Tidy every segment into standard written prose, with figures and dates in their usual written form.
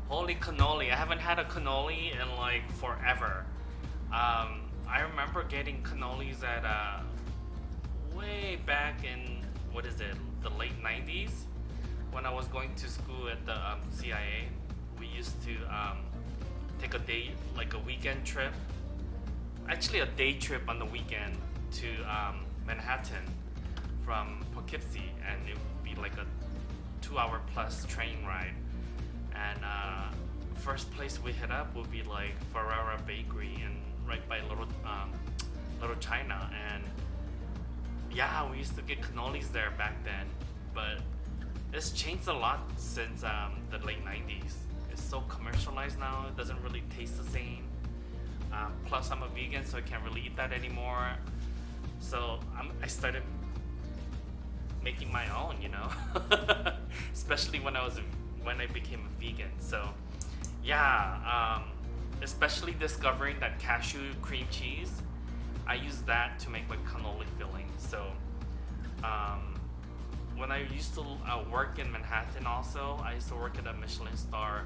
Holy cannoli! I haven't had a cannoli in like forever. I remember getting cannolis at way back in what is it, the late 90s, when I was going to school at the CIA. We used to take a day, like a weekend trip, actually a day trip on the weekend to Manhattan from Poughkeepsie, and it would be like a 2-hour plus train ride. And first place we hit up would be like Ferrara Bakery and right by Little China. And yeah, we used to get cannolis there back then, but it's changed a lot since the late 90s. It's so commercialized now, it doesn't really taste the same. Plus I'm a vegan, so I can't really eat that anymore. So I started making my own, you know, especially when I became a vegan. So yeah, especially discovering that cashew cream cheese, I use that to make my cannoli filling. So when I used to work in Manhattan also, I used to work at a Michelin star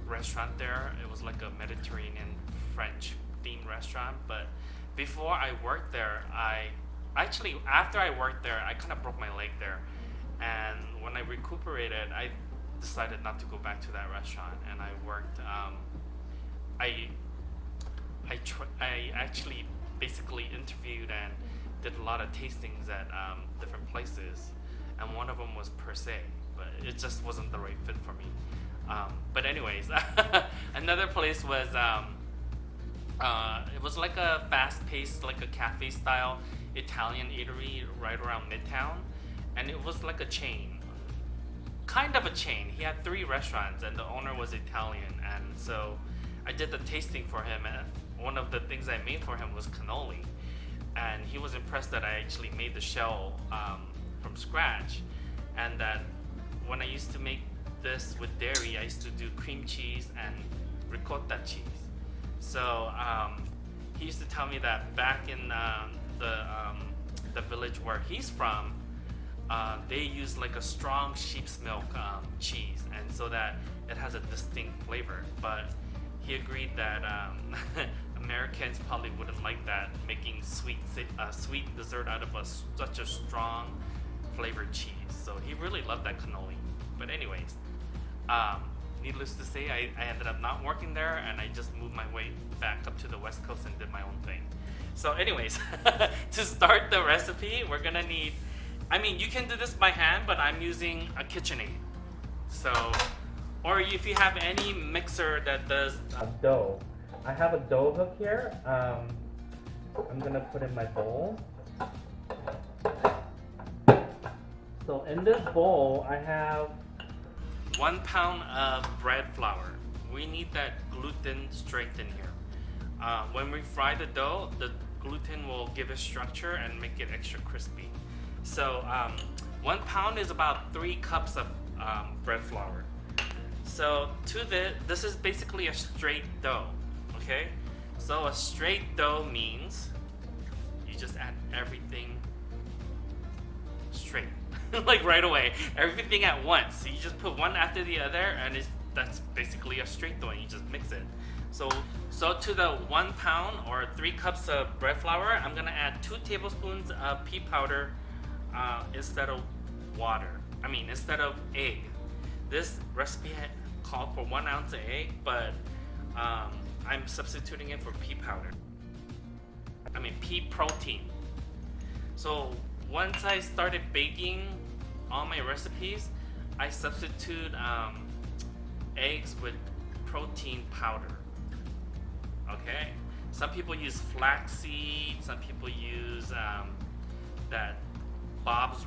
restaurant there. It was like a Mediterranean French themed restaurant. But before I worked there, after I worked there, I kind of broke my leg there. And when I recuperated, I decided not to go back to that restaurant, and I worked. I actually basically interviewed and did a lot of tastings at different places, and one of them was Per Se, but it just wasn't the right fit for me. But anyways, another place was it was like a fast-paced, like a cafe-style Italian eatery right around Midtown, and it was like a chain, kind of a chain. He had 3 restaurants, and the owner was Italian, and so I did the tasting for him, and one of the things I made for him was cannoli, and he was impressed that I actually made the shell from scratch, and that when I used to make this with dairy, I used to do cream cheese and ricotta cheese. So he used to tell me that back in the village where he's from, they use like a strong sheep's milk cheese, and so that it has a distinct flavor. But he agreed that Americans probably wouldn't like that, making sweet dessert out of such a strong flavored cheese. So he really loved that cannoli. But anyways, needless to say, I ended up not working there, and I just moved my way back up to the West Coast and did my own thing. So anyways, to start the recipe, we're gonna need, I mean, you can do this by hand, but I'm using a KitchenAid. So, or if you have any mixer that does dough. I have a dough hook here. I'm gonna put in my bowl. So in this bowl, I have 1 pound of bread flour. We need that gluten strength in here. When we fry the dough, the gluten will give it structure and make it extra crispy. So 1 pound is about 3 cups of bread flour. So this is basically a straight dough, okay? So a straight dough means you just add everything straight, like right away, everything at once. So you just put one after the other, and that's basically a straight dough, and you just mix it. So to the 1 pound or 3 cups of bread flour, I'm gonna add 2 tablespoons of pea powder instead of instead of egg. This recipe called for 1 ounce of egg, but I'm substituting it for pea powder. Pea protein. So once I started baking all my recipes, I substitute eggs with protein powder. Okay, some people use flaxseed, some people use that Bob's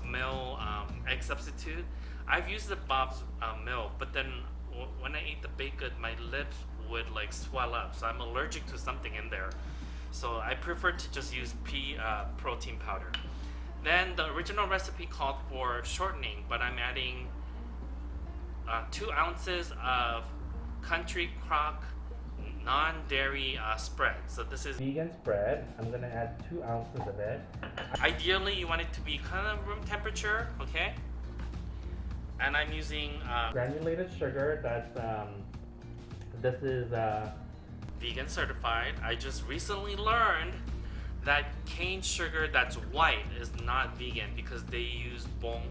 Mill egg substitute. I've used the Bob's Mill, but then when I ate the baked good, my lips would like swell up, so I'm allergic to something in there. So I prefer to just use pea protein powder. Then the original recipe called for shortening, but I'm adding 2 ounces of Country Crock non-dairy spread. So this is vegan spread. I'm gonna add 2 ounces of it. Ideally, you want it to be kind of room temperature, okay? And I'm using Granulated sugar. This is vegan certified. I just recently learned that cane sugar that's white is not vegan because they use bone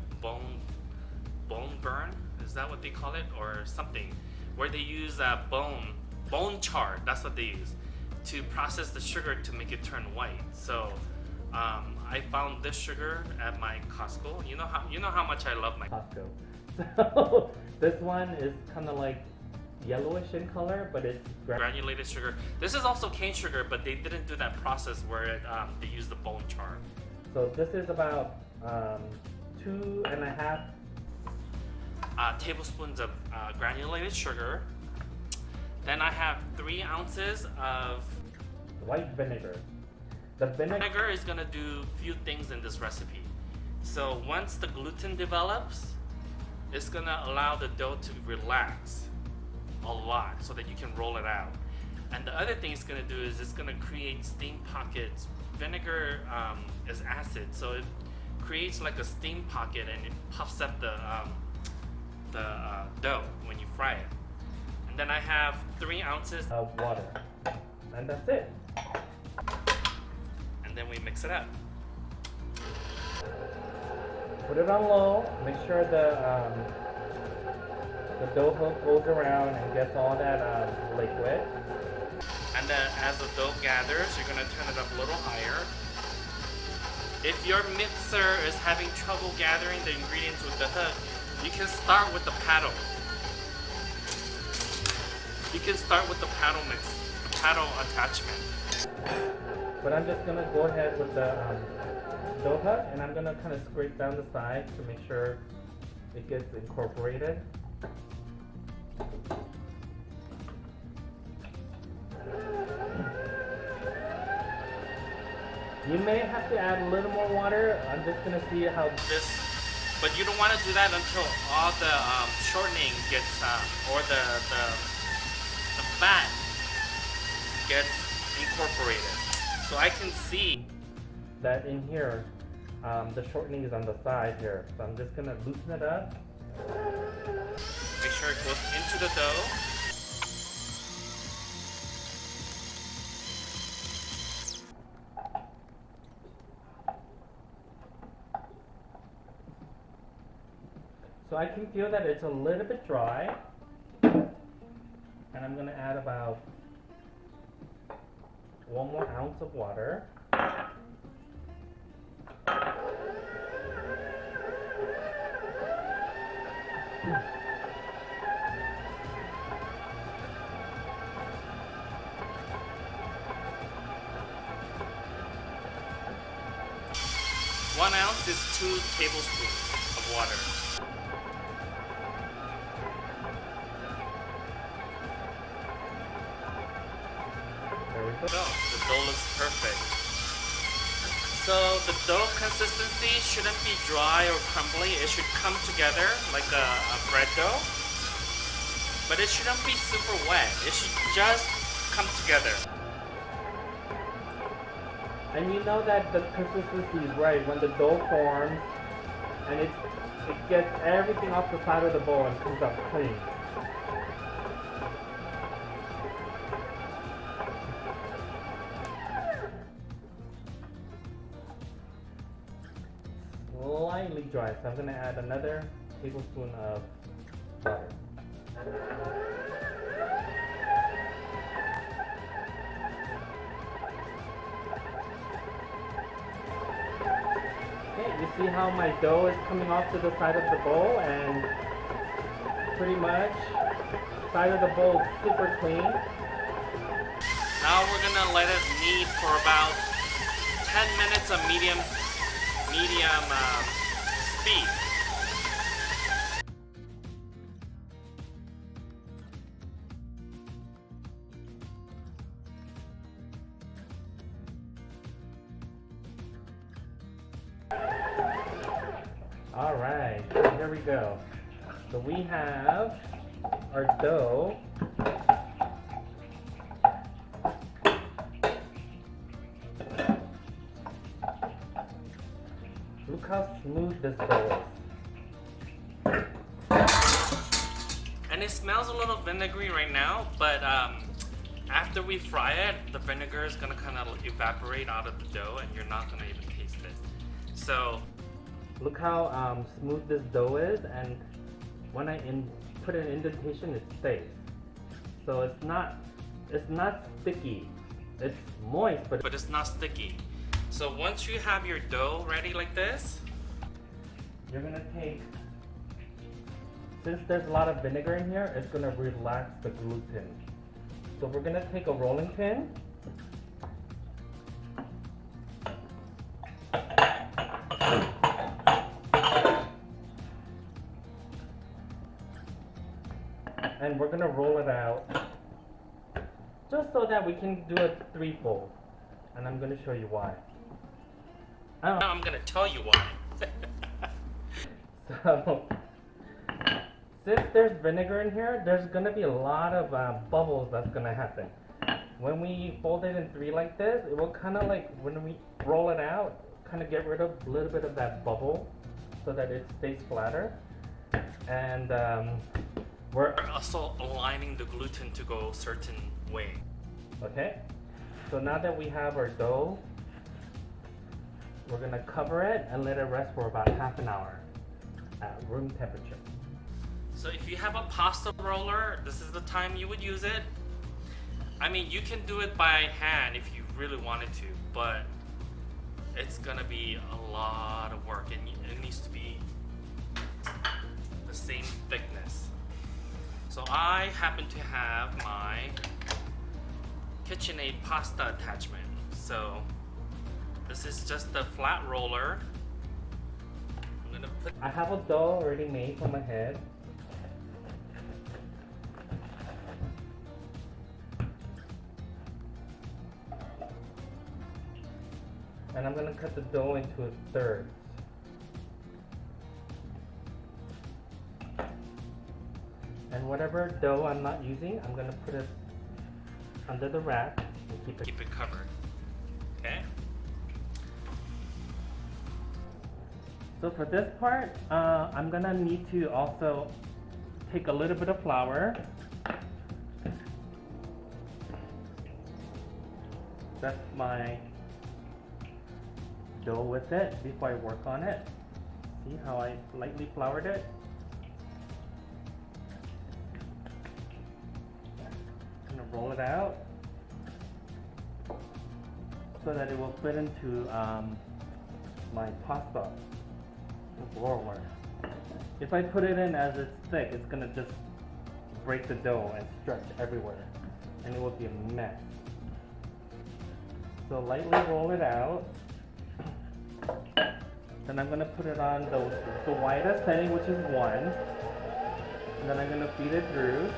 burn. Is that what they call it, or something? Where they use bone char. That's what they use to process the sugar to make it turn white. So I found this sugar at my Costco. You know how much I love my Costco. So this one is kind of like yellowish in color, but it's granulated sugar. This is also cane sugar, but they didn't do that process where they use the bone char. So this is about 2.5 tablespoons of granulated sugar. Then I have 3 ounces of white vinegar. The vinegar is gonna do a few things in this recipe. So once the gluten develops, it's gonna allow the dough to relax a lot so that you can roll it out. And the other thing it's gonna do is it's gonna create steam pockets. Vinegar is acid, so it creates like a steam pocket and it puffs up the dough when you fry it. And then I have 3 ounces of water, and that's it. And then we mix it up. Put it on low. Make sure the dough hook goes around and gets all that liquid. And then as the dough gathers, you're gonna turn it up a little higher. If your mixer is having trouble gathering the ingredients with the hook, you can start with the paddle. You can start with the paddle attachment. But I'm just gonna go ahead with the dough hook, and I'm gonna kind of scrape down the sides to make sure it gets incorporated. You may have to add a little more water. I'm just gonna see how this, but you don't want to do that until all the shortening gets, or the fat gets incorporated. So I can see that in here, the shortening is on the side here. So I'm just gonna loosen it up. Make sure it goes into the dough. So I can feel that it's a little bit dry, and I'm gonna add about 1 more ounce of water. One ounce is 2 tablespoons of water. The dough looks perfect. So the dough consistency shouldn't be dry or crumbly. It should come together like a bread dough. But it shouldn't be super wet. It should just come together. And you know that the consistency is right when the dough forms and it gets everything off the side of the bowl and comes out clean. Slightly dry, so I'm going to add another tablespoon of butter. Okay, you see how my dough is coming off to the side of the bowl, and pretty much side of the bowl is super clean. Now we're going to let it knead for about 10 minutes of medium speed. All right, here we go. So we have our dough. Look how smooth this dough is. And it smells a little vinegary right now, but after we fry it, the vinegar is gonna kind of evaporate out of the dough and you're not gonna even taste it. So look how smooth this dough is, and when I put an indentation, it stays. So it's not sticky. It's moist, but it's not sticky. So once you have your dough ready like this, you're gonna take, since there's a lot of vinegar in here, it's gonna relax the gluten. So we're gonna take a rolling pin. And we're gonna roll it out just so that we can do a threefold. And I'm gonna show you why. now I'm gonna tell you why. So, since there's vinegar in here, there's gonna be a lot of bubbles that's gonna happen. When we fold it in three like this, it will kind of like, when we roll it out, kind of get rid of a little bit of that bubble so that it stays flatter. And we're also aligning the gluten to go a certain way. okay. So now that we have our dough, we're gonna cover it and let it rest for about half an hour at room temperature. So if you have a pasta roller, this is the time you would use it. I mean, you can do it by hand if you really wanted to, but it's gonna be a lot of work and it needs to be the same thickness. So I happen to have my KitchenAid pasta attachment. So this is just a flat roller. I'm gonna put. I have a dough already made for my head. And I'm gonna cut the dough into thirds. And whatever dough I'm not using, I'm gonna put it under the rack and Keep it covered. Okay. So for this part, I'm gonna need to also take a little bit of flour. That's my dough with it before I work on it. See how I lightly floured it? I'm gonna roll it out so that it will fit into my pasta roller. If I put it in as it's thick, it's gonna just break the dough and stretch everywhere, and it will be a mess. So lightly roll it out. Then I'm gonna put it on the widest setting, which is 1. And then I'm gonna feed it through.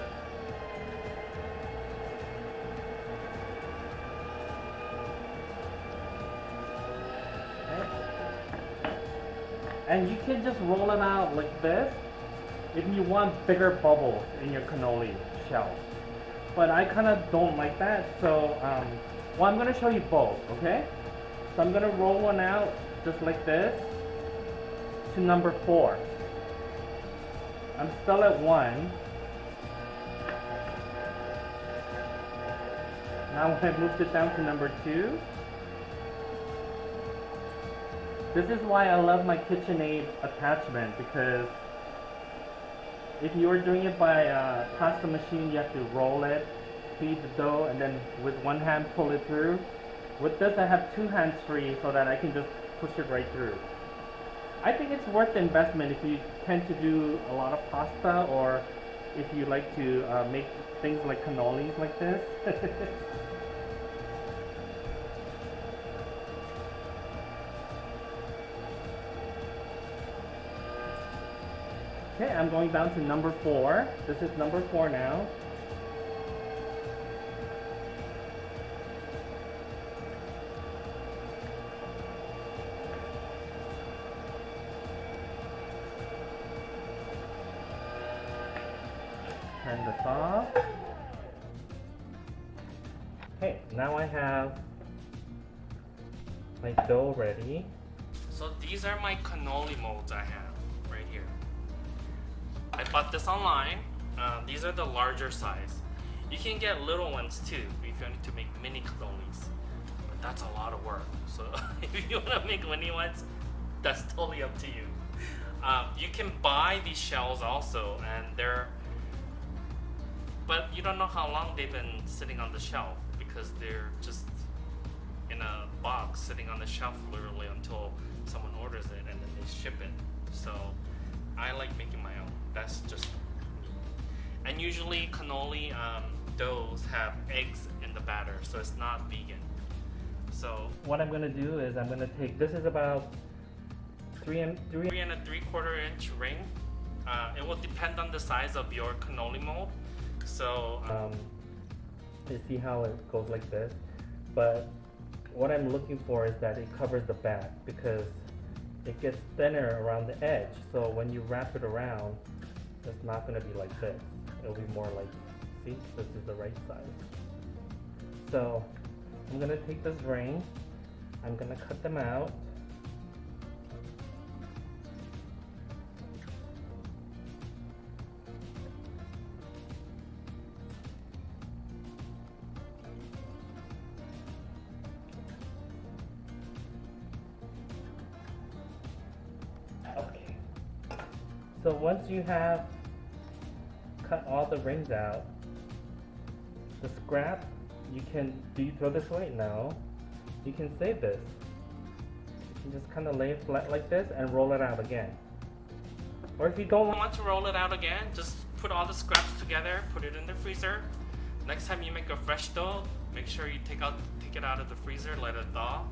And you can just roll it out like this if you want bigger bubbles in your cannoli shell. But I kind of don't like that, so well, I'm going to show you both, okay? So I'm going to roll one out just like this to number 4. I'm still at 1. Now I moved it down to number 2. This is why I love my KitchenAid attachment, because if you were doing it by pasta machine, you have to roll it, feed the dough, and then with one hand pull it through. With this, I have 2 hands free so that I can just push it right through. I think it's worth the investment if you tend to do a lot of pasta, or if you like to make things like cannolis like this. Okay, I'm going down to number 4. This is number 4 now. Turn this off. Okay, now I have my dough ready. So these are my cannoli molds I have right here. I bought this online. These are the larger size. You can get little ones too if you need to make mini cannolis, but that's a lot of work. So if you want to make mini ones, that's totally up to you. You can buy these shells also, and but you don't know how long they've been sitting on the shelf because they're just in a box sitting on the shelf literally until someone orders it and then they ship it. So I like making my own. That's just me. And usually cannoli doughs have eggs in the batter, so it's not vegan. So what I'm gonna do is I'm gonna take, this is about 3 and 3.75 inch ring. It will depend on the size of your cannoli mold. So you see how it goes like this, but what I'm looking for is that it covers the back because it gets thinner around the edge. So when you wrap it around, it's not gonna be like this. It'll be more like, see, this is the right size. So I'm gonna take this ring, I'm gonna cut them out. Okay. So once you have cut all the rings out, the scrap, do you throw this away? No. You can save this. You can just kind of lay it flat like this and roll it out again. Or if you don't want to roll it out again, just put all the scraps together, put it in the freezer. Next time you make a fresh dough, make sure you take it out of the freezer, let it thaw,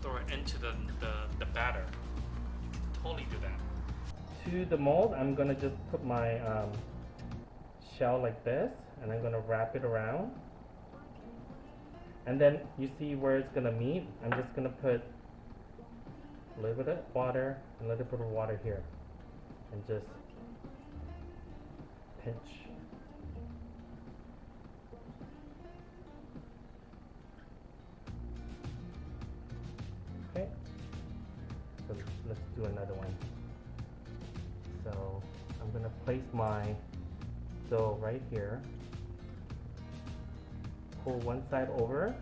throw it into the batter. You can totally do that. To the mold, I'm gonna just put my shell like this, and I'm gonna wrap it around. And then you see where it's gonna meet. I'm just gonna put a little bit of water and a little bit of water here, and just pinch. Okay, so let's do another one. So I'm gonna place my dough right here. Pull one side over.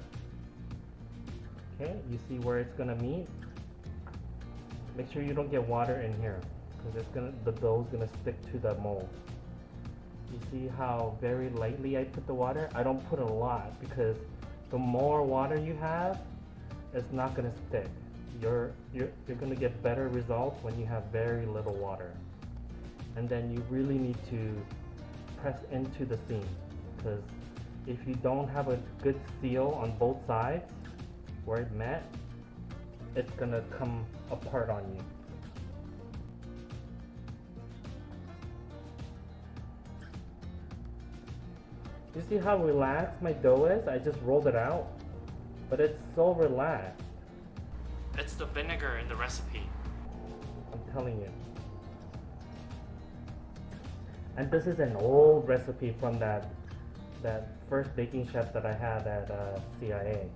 Okay, you see where it's gonna meet. Make sure you don't get water in here because the dough is gonna stick to the mold. You see how very lightly I put the water? I don't put a lot because the more water you have, it's not gonna stick. You're gonna get better results when you have very little water. And then you really need to press into the seam because if you don't have a good seal on both sides where it met, it's gonna come apart on you. You see how relaxed my dough is? I just rolled it out, but it's so relaxed. It's the vinegar in the recipe. I'm telling you. And this is an old recipe from that first baking chef that I had at CIA,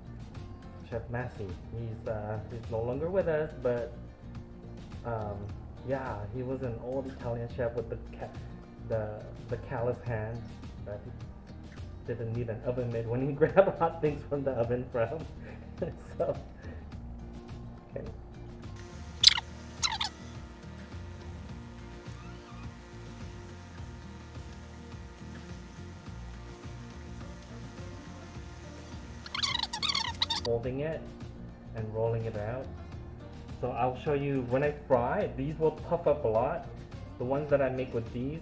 Chef Massey. He's no longer with us, but yeah, he was an old Italian chef with the callous hand that he didn't need an oven mitt when he grabbed hot things from the oven from. So, okay. Folding it and rolling it out. So I'll show you when I fry, these will puff up a lot. The ones that I make with these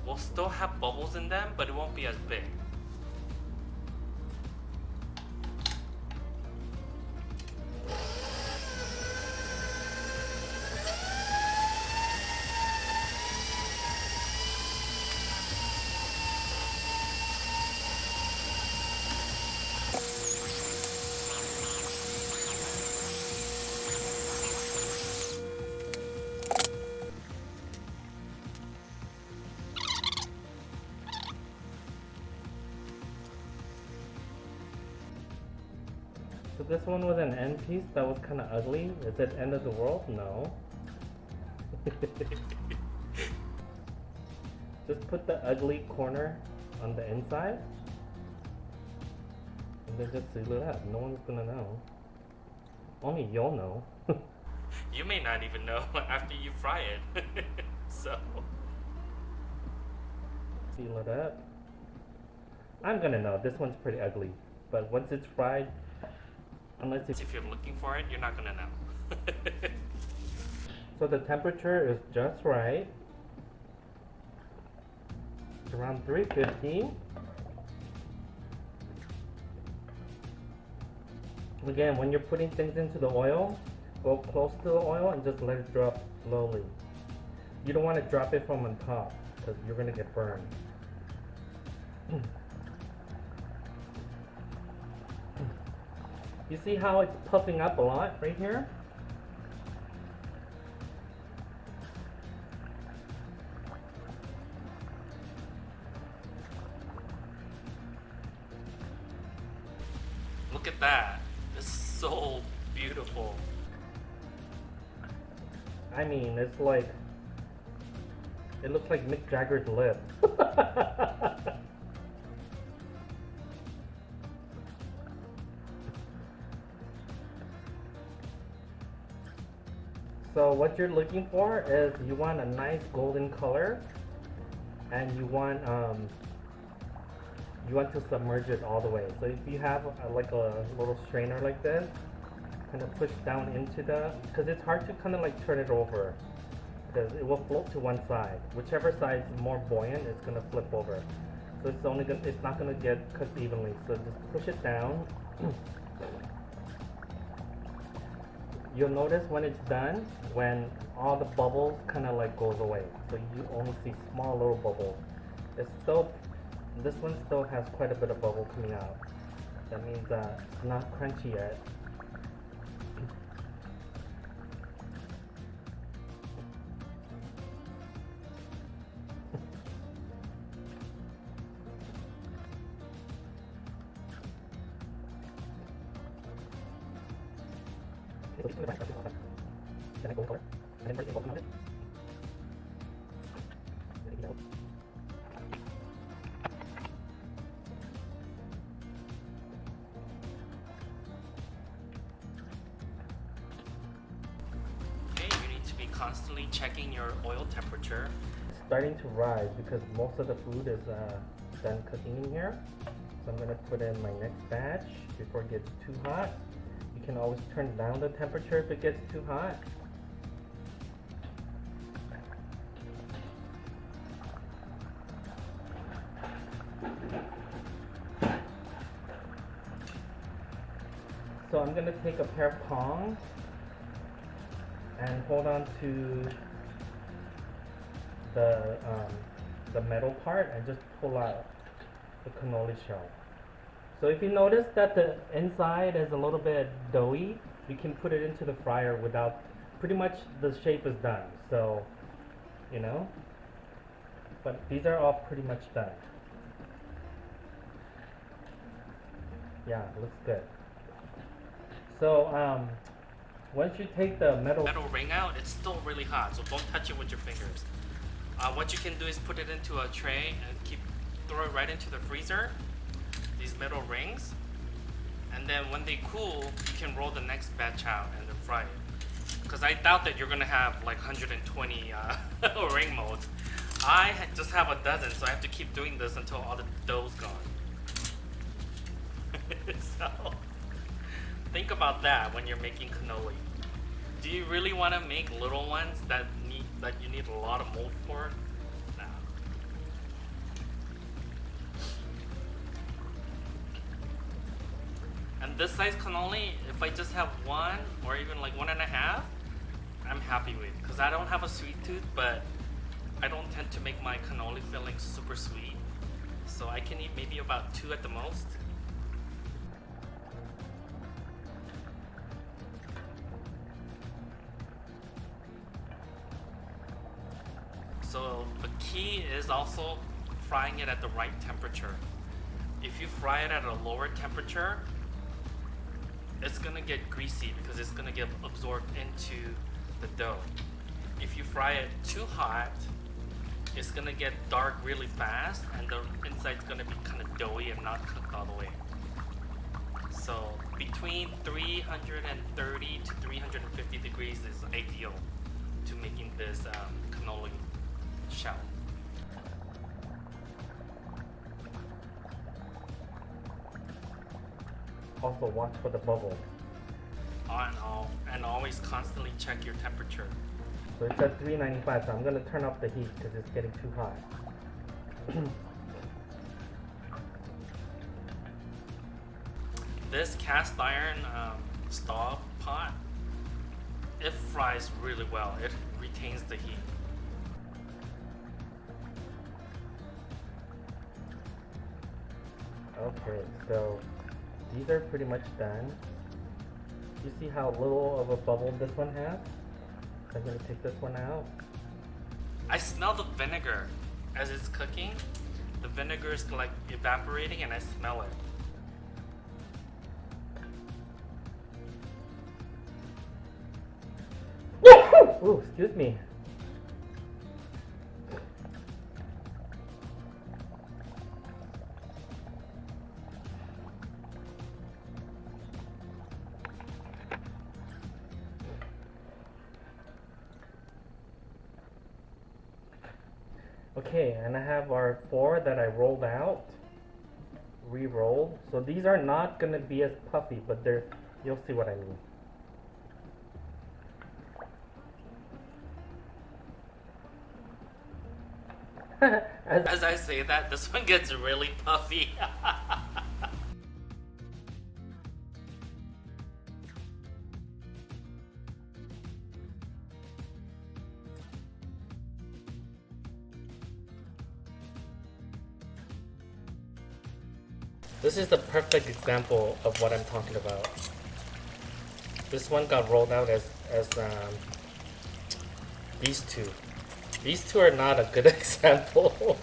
will still have bubbles in them, but it won't be as big. So this one was an end piece that was kind of ugly. Is it end of the world? No. Just put the ugly corner on the inside. And then just seal it up. No one's gonna know. Only you'll know. You may not even know after you fry it. So Seal it up. I'm gonna know. This one's pretty ugly. But once it's fried, unless it's... if you're looking for it, you're not gonna know. So the temperature is just right. It's around 350. Again, when you're putting things into the oil, go close to the oil and just let it drop slowly. You don't want to drop it from on top because you're going to get burned. You see how it's puffing up a lot right here? Look at that. It's so beautiful. I mean, it's like, it looks like Mick Jagger's lip. So what you're looking for is you want a nice golden color, and you want to submerge it all the way. So if you have like a little strainer like this, kind of push down into the, because it's hard to kind of like turn it over, because it will float to one side. Whichever side is more buoyant, it's gonna flip over. So it's not gonna get cooked evenly. So just push it down. You'll notice when it's done, when all the bubbles kind of like goes away. So you only see small little bubbles. It's still, this one still has quite a bit of bubble coming out. That means it's not crunchy yet. Constantly checking your oil temperature. It's starting to rise because most of the food is done cooking in here. So I'm going to put in my next batch before it gets too hot. You can always turn down the temperature if it gets too hot. So I'm going to take a pair of tongs and hold on to the metal part and just pull out the cannoli shell. So if you notice that the inside is a little bit doughy, you can put it into the fryer without, pretty much the shape is done. So, you know, but these are all pretty much done. Yeah, looks good. So, once you take the metal ring out, it's still really hot, so don't touch it with your fingers. What you can do is put it into a tray and throw it right into the freezer, these metal rings, and then when they cool, you can roll the next batch out and then fry it. Because I doubt that you're gonna have like 120 ring molds. I just have a dozen, so I have to keep doing this until all the dough's gone. So think about that when you're making cannoli. Do you really want to make little ones that you need a lot of mold for? No. And this size cannoli, if I just have one or even like 1.5, I'm happy with, because I don't have a sweet tooth, but I don't tend to make my cannoli fillings super sweet, so I can eat maybe about 2 at the most. So the key is also frying it at the right temperature. If you fry it at a lower temperature, it's gonna get greasy because it's gonna get absorbed into the dough. If you fry it too hot, it's gonna get dark really fast, and the inside's gonna be kind of doughy and not cooked all the way. So between 330 to 350 degrees is ideal to making this cannoli shell. Also watch for the bubble. And always constantly check your temperature. So it's at 395, so I'm going to turn up the heat because it's getting too hot. This cast iron stove pot, it fries really well. It retains the heat. Okay, so these are pretty much done. You see how little of a bubble this one has? So I'm going to take this one out. I smell the vinegar as it's cooking. The vinegar is like evaporating and I smell it. Ooh, excuse me. Okay, and I have our 4 that I rolled out, re-rolled. So these are not going to be as puffy, but you'll see what I mean. As I say that, this one gets really puffy. This is the perfect example of what I'm talking about. This one got rolled out as these two. These two are not a good example.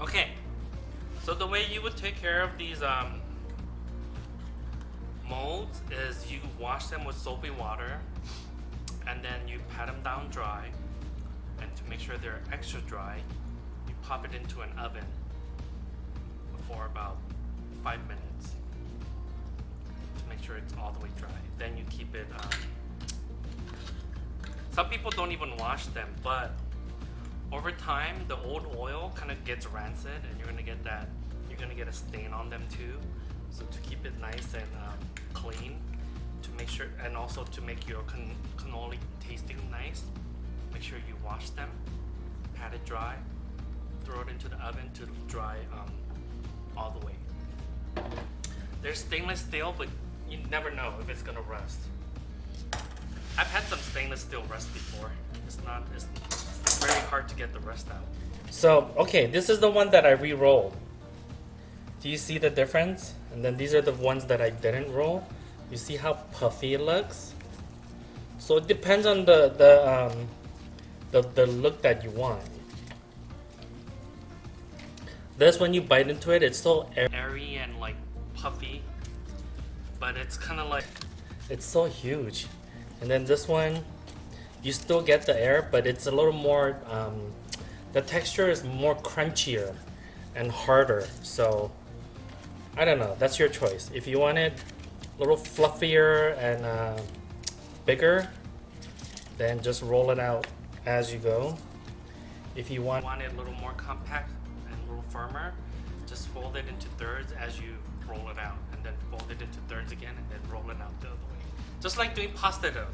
Okay, so the way you would take care of these molds is you wash them with soapy water and then you pat them down dry, and to make sure they're extra dry, you pop it into an oven for about 5 minutes to make sure it's all the way dry. Then you keep it, some people don't even wash them, but over time the old oil kind of gets rancid and you're gonna get a stain on them too. So to keep it nice and clean, to make sure, and also to make your cannoli tasting nice, make sure you wash them, pat it dry, throw it into the oven to dry all the way. There's stainless steel, but you never know if it's gonna rust. I've had some stainless steel rust before. It's very hard to get the rust out. So, okay, this is the one that I re-rolled. Do you see the difference? And then these are the ones that I didn't roll. You see how puffy it looks? So it depends on the look that you want. This, when you bite into it, it's so airy and like puffy, but it's kind of like, it's so huge. And then this one, you still get the air, but it's a little more, the texture is more crunchier and harder. So I don't know, that's your choice. If you want it a little fluffier and bigger, then just roll it out as you go. If you want it a little more compact and a little firmer, just fold it into thirds as you roll it out, and then fold it into thirds again, and then roll it out the other way. Just like doing pasta dough.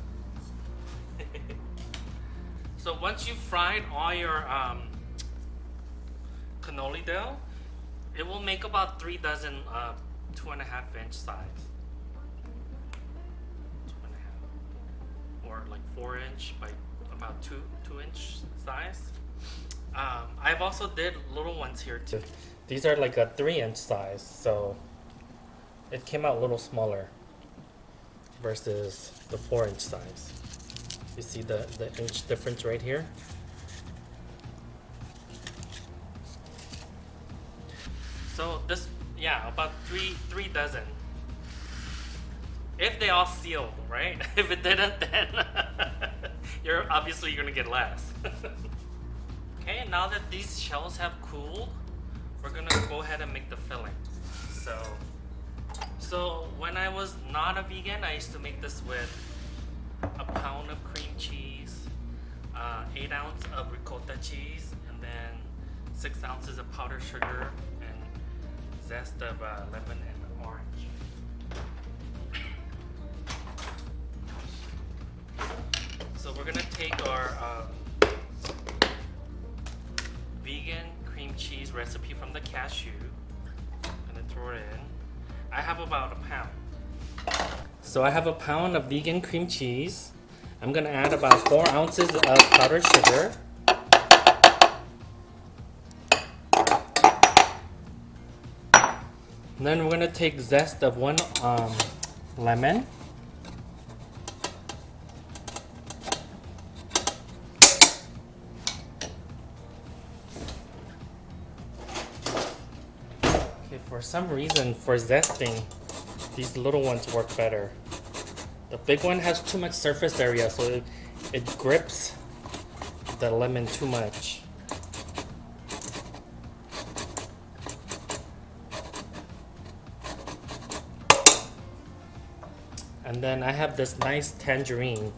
So once you've fried all your cannoli dough, it will make about 3 dozen 2.5 inch size. 2.5, or like 4 inch by about 2 inch size. I've also did little ones here too. These are like a 3 inch size, so it came out a little smaller versus the 4 inch size. You see the inch difference right here? So this, yeah, about three dozen. If they all sealed, right? If it didn't, then you're obviously gonna get less. Okay, now that these shells have cooled, we're gonna go ahead and make the filling. So when I was not a vegan, I used to make this with a pound of cream cheese, 8 ounces of ricotta cheese, and then 6 ounces of powdered sugar, and zest of lemon and orange. So we're gonna take our vegan cream cheese recipe from the Cashew, and then throw it in. I have about a pound. So I have a pound of vegan cream cheese. I'm gonna add about 4 ounces of powdered sugar. And then we're gonna take zest of 1 lemon. Okay, for some reason, for zesting, these little ones work better. The big one has too much surface area, so it grips the lemon too much. And then I have this nice tangerine.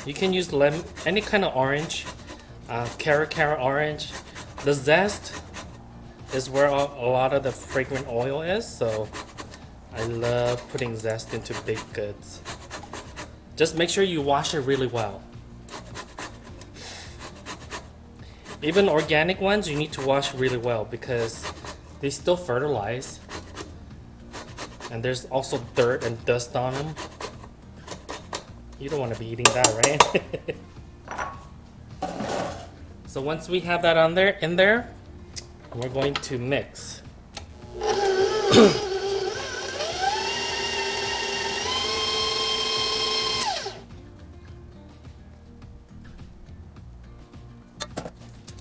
You can use any kind of orange, carrot orange. The zest is where a lot of the fragrant oil is, so I love putting zest into baked goods. Just make sure you wash it really well. Even organic ones, you need to wash really well because they still fertilize. And there's also dirt and dust on them. You don't want to be eating that, right? So once we have that in there, we're going to mix.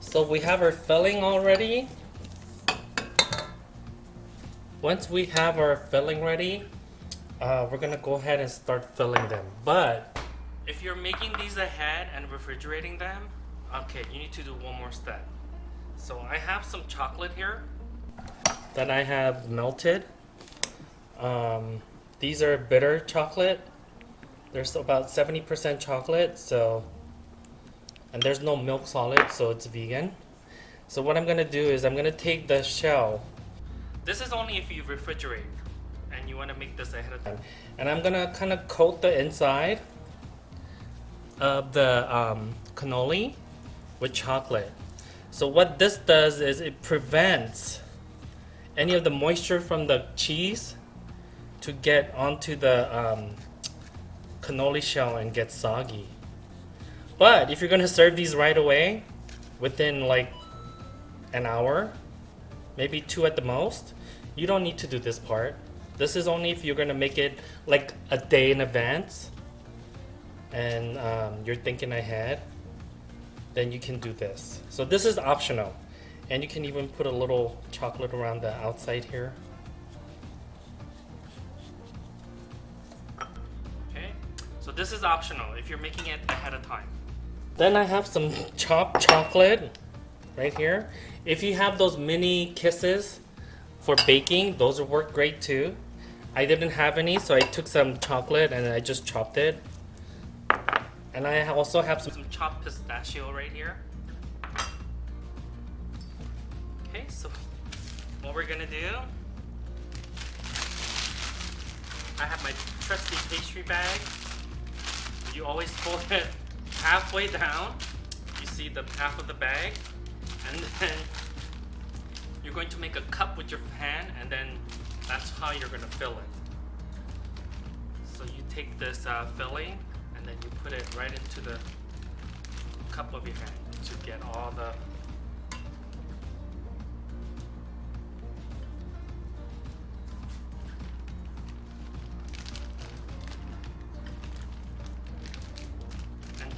So we have our filling already. Once we have our filling ready, we're gonna go ahead and start filling them. But if you're making these ahead and refrigerating them, okay, you need to do one more step. So I have some chocolate here that I have melted. These are bitter chocolate. There's about 70% chocolate, so, and there's no milk solid, so it's vegan. So what I'm gonna do is I'm gonna take the shell. This is only if you refrigerate and you want to make this ahead of time. And I'm gonna kind of coat the inside of the cannoli with chocolate. So what this does is it prevents any of the moisture from the cheese to get onto the cannoli shell and get soggy. But if you're gonna serve these right away, within like an hour, maybe 2 at the most, you don't need to do this part. This is only if you're gonna make it like a day in advance and you're thinking ahead, then you can do this. So this is optional, and you can even put a little chocolate around the outside here. Okay, so this is optional if you're making it ahead of time. Then I have some chopped chocolate right here. If you have those mini kisses for baking, those will work great too. I didn't have any, so I took some chocolate and I just chopped it. And I also have some chopped pistachio right here. Okay, so what we're gonna do, I have my trusty pastry bag. You always fold it halfway down. You see the half of the bag. And then you're going to make a cup with your hand, and then that's how you're going to fill it. So you take this filling, and then you put it right into the cup of your hand to get all the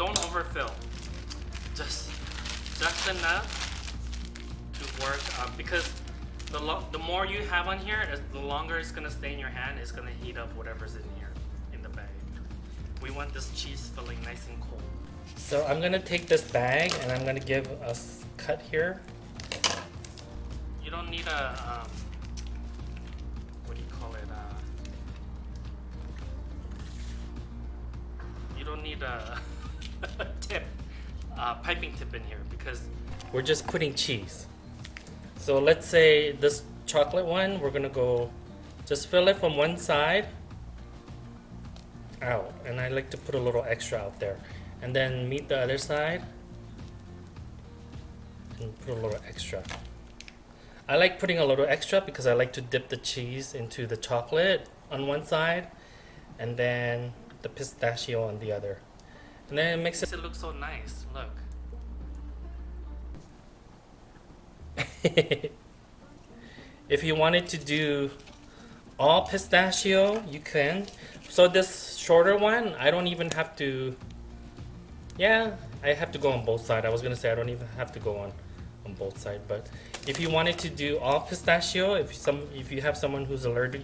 don't overfill. Just enough to work because the more you have on here, the longer it's gonna stay in your hand. It's gonna heat up whatever's in here in the bag. We want this cheese filling nice and cold. So I'm gonna take this bag and I'm gonna give a cut here. You don't need a what do you call it? You don't need a tip, piping tip in here because we're just putting cheese. So let's say this chocolate one, we're gonna go just fill it from one side out, and I like to put a little extra out there, and then meet the other side and put a little extra. I like putting a little extra because I like to dip the cheese into the chocolate on one side and then the pistachio on the other, and then it makes it look so nice. Look. If you wanted to do all pistachio, you can. So this shorter one, I don't even have to. Yeah, I have to go on both sides. I was gonna say I don't even have to go on both sides, but if you wanted to do all pistachio, if you have someone who's allergic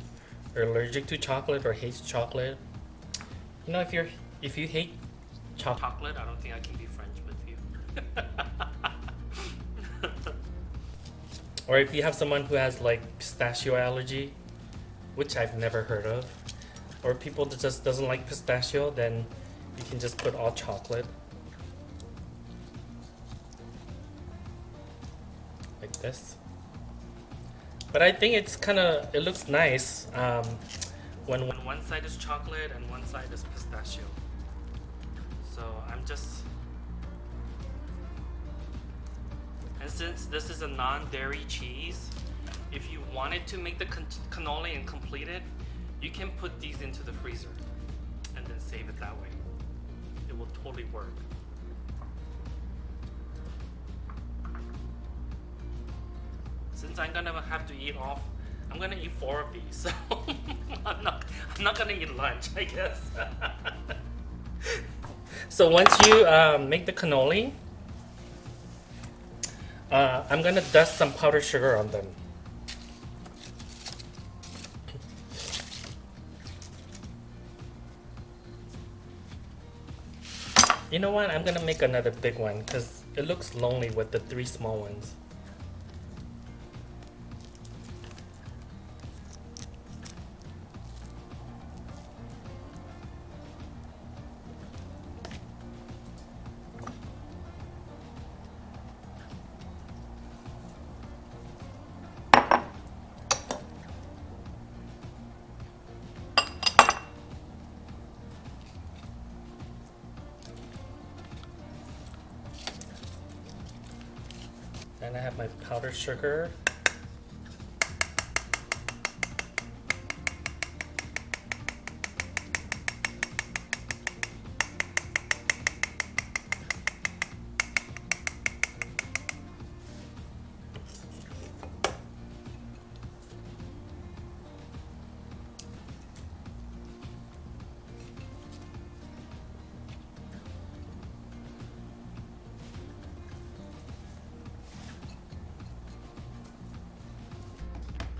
to chocolate or hates chocolate, you know, if you hate chocolate, I don't think I can be friends with you. Or if you have someone who has like pistachio allergy, which I've never heard of, or people that just doesn't like pistachio, then you can just put all chocolate. Like this. But I think it's it looks nice when one side is chocolate and one side is pistachio. So I'm just, and since this is a non-dairy cheese, if you wanted to make the cannoli and complete it, you can put these into the freezer and then save it that way. It will totally work. Since I'm gonna have to eat off, I'm gonna eat 4 of these, so I'm not gonna eat lunch, I guess. So once you make the cannoli, I'm gonna dust some powdered sugar on them. You know what? I'm gonna make another big one because it looks lonely with the 3 small ones. And I have my powdered sugar.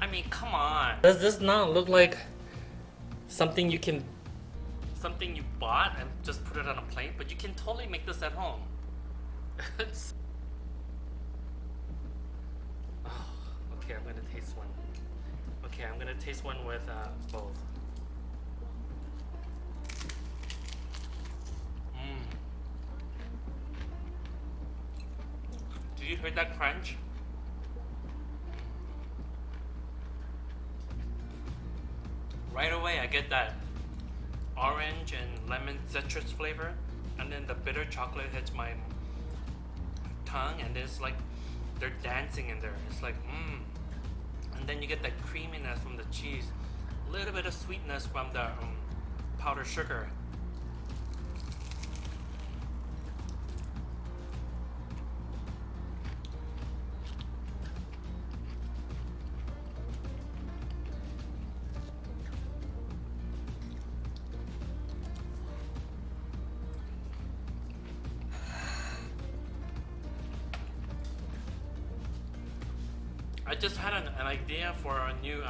I mean, come on. Does this not look like something you bought and just put it on a plate? But you can totally make this at home. Oh, okay, I'm gonna taste one. Okay, I'm gonna taste one with both. Did you hear that crunch? Right away I get that orange and lemon citrus flavor, and then the bitter chocolate hits my tongue, and it's like they're dancing in there. It's like and then you get that creaminess from the cheese, a little bit of sweetness from the powdered sugar. I just had an idea for a new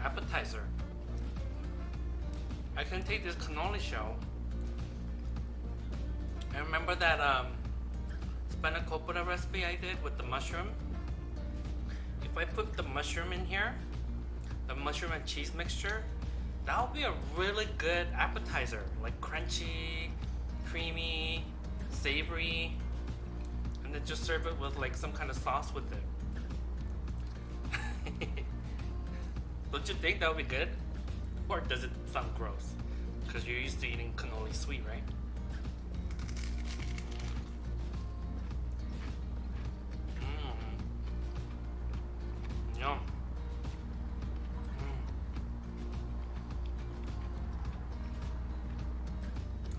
appetizer. I can take this cannoli shell. I remember that spanakopita recipe I did with the mushroom. If I put the mushroom in here, the mushroom and cheese mixture, that would be a really good appetizer. Like crunchy, creamy, savory, and then just serve it with like some kind of sauce with it. Don't you think that would be good? Or does it sound gross? Because you're used to eating cannoli sweet, right? Yum.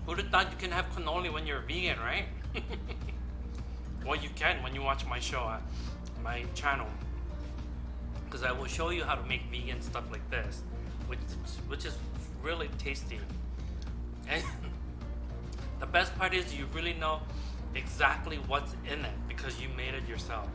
Who'd have thought you can have cannoli when you're vegan, right? Well, you can when you watch my show at my channel. Because I will show you how to make vegan stuff like this, which is really tasty. And the best part is you really know exactly what's in it because you made it yourself.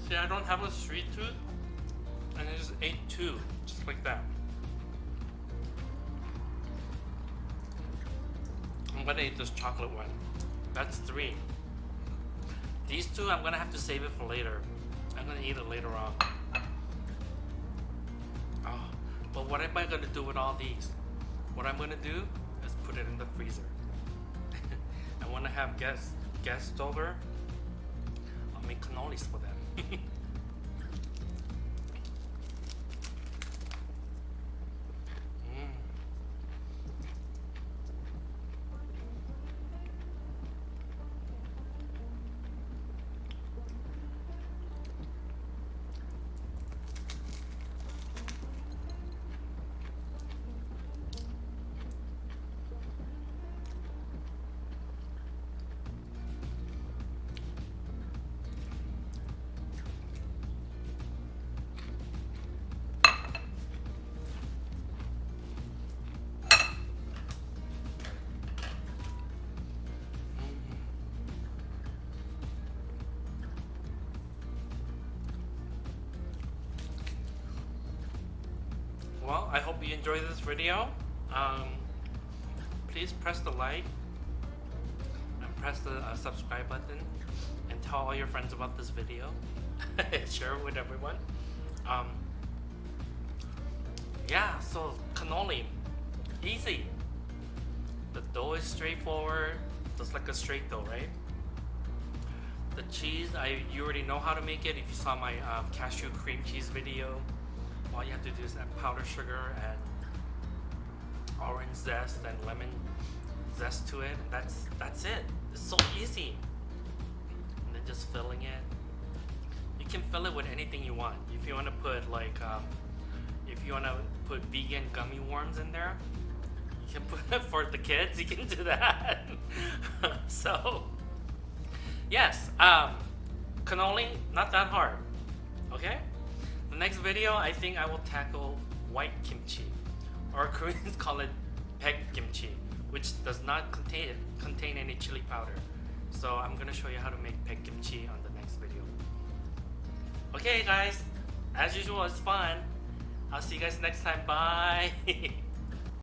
See, I don't have a sweet tooth, and I just ate two, just like that. I'm gonna eat this chocolate one. That's 3. These 2, I'm gonna have to save it for later. I'm gonna eat it later on. Oh, but what am I gonna do with all these? What I'm gonna do is put it in the freezer. And when I have guests over, I'll make cannolis for them. Well, I hope you enjoyed this video. Please press the like and press the subscribe button and tell all your friends about this video. Share it with everyone. Yeah, so cannoli, easy. The dough is straightforward, just like a straight dough, right? The cheese, you already know how to make it if you saw my cashew cream cheese video. All you have to do is add powdered sugar and orange zest and lemon zest to it, and that's it. It's so easy. And then just filling it. You can fill it with anything you want. If you want to put like, if you want to put vegan gummy worms in there, you can put it for the kids. You can do that. So, yes, cannoli, not that hard. Okay. The next video, I think I will tackle white kimchi, or Koreans call it peg kimchi, which does not contain any chili powder. So I'm gonna show you how to make peg kimchi on the next video. Okay guys, as usual, it's fun. I'll see you guys next time. Bye.